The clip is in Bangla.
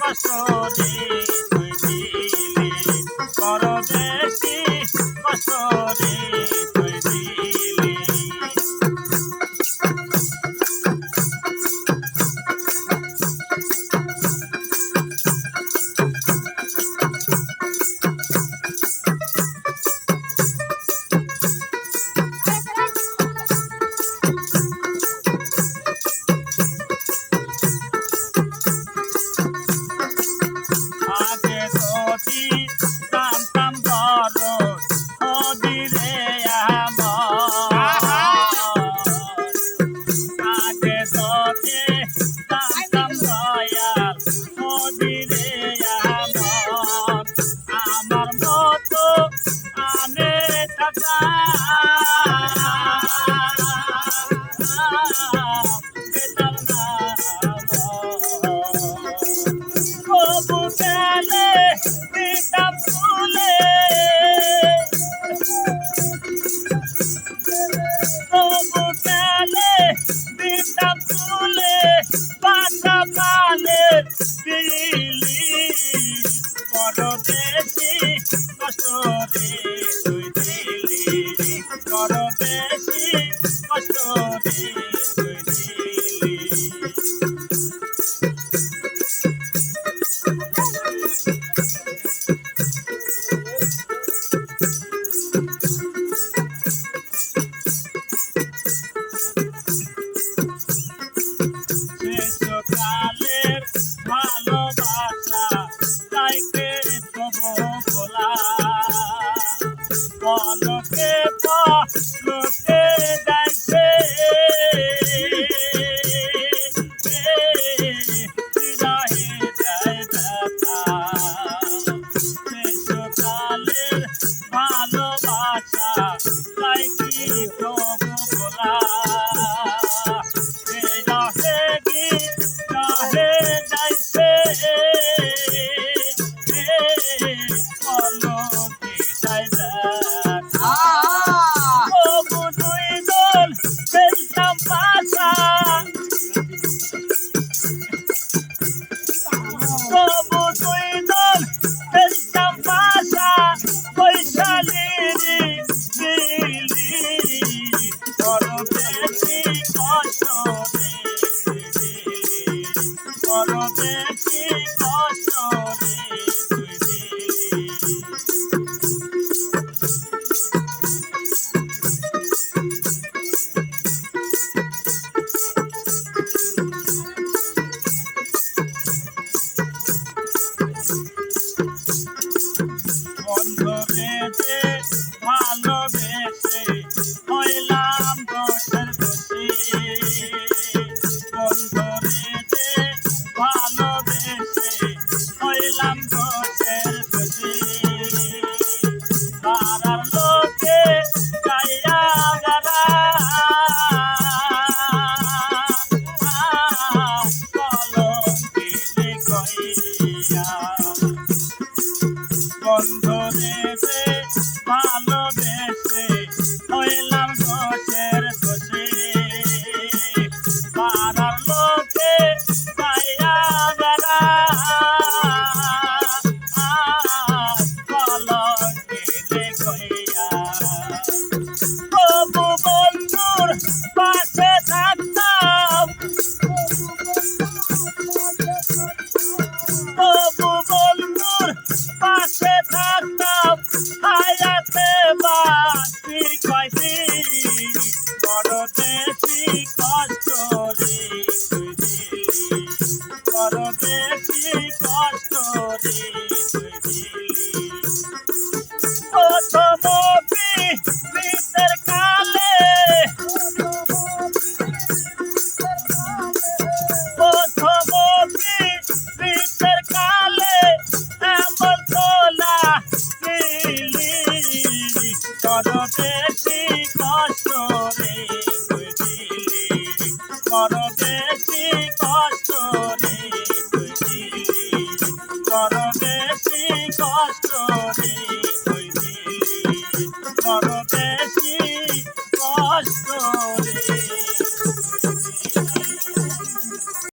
কষ্ট রে তুই দিলি পরদেশি কষ্ট রে তুই দিলি আগে যদি জানতাম বড় নদীরে আগে যদি জানতাম দয়াল নদীরে আমার মতো আনে থাকা বেতার না তবু গেলে দিতাম তুলে তবু গেলে দিতাম তুলে পাতা পালের দিলি পরদেশি কষ্ট রে তুই দিলি পরদেশি কষ্ট রে তুই দিলি শেষকালের ভালোবাসা তাইকে তবু বলা পলকে পলকে যাইছে বিরহে যায় ব্যথা শেষকালের ভালোবাসা তাইকে তবু বলা রহে যাইছে পলকে যায় ব্যথা তবু দুই দল খেলতাম পাশা তবু দুই দল খেলতাম পাশা বৈশালীরি দিলি পরদেশি কষ্ট রে পরদেশি কষ্ট রে তুই দিলি বন্ধুরে যে ভালোবেসে হইলাম দোষের দোষী বন্ধুরে যে ভালোবেসে হইলাম দোষের দোষী পাড়ার লোকে গাইয়া গারা কলঙ্কিনী কইয়া বন্ধুরে যে ভালোবেসে হইলাম দোষের দোষী পাড়ার লোকে গাইয়া বেড়া কলঙ্কিনী কইয়া তবু বন্ধুর পাশে থাকতাম তবু বন্ধুর পাশে থাকতাম হায়াতে বাঁচি কয়দিন পরদেশি কষ্ট রে তুই দিলি পরদেশি কষ্ট রে তুই দিলি প্রথম বিতের কালে প্রথম বিতের কালে এমন তোলা দিলি পরদেশি কষ্ট রে তুই দিলি পরদেশি কষ্ট রে তুই দিলি পরদেশি কষ্ট রে তুই দিলি পরদেশি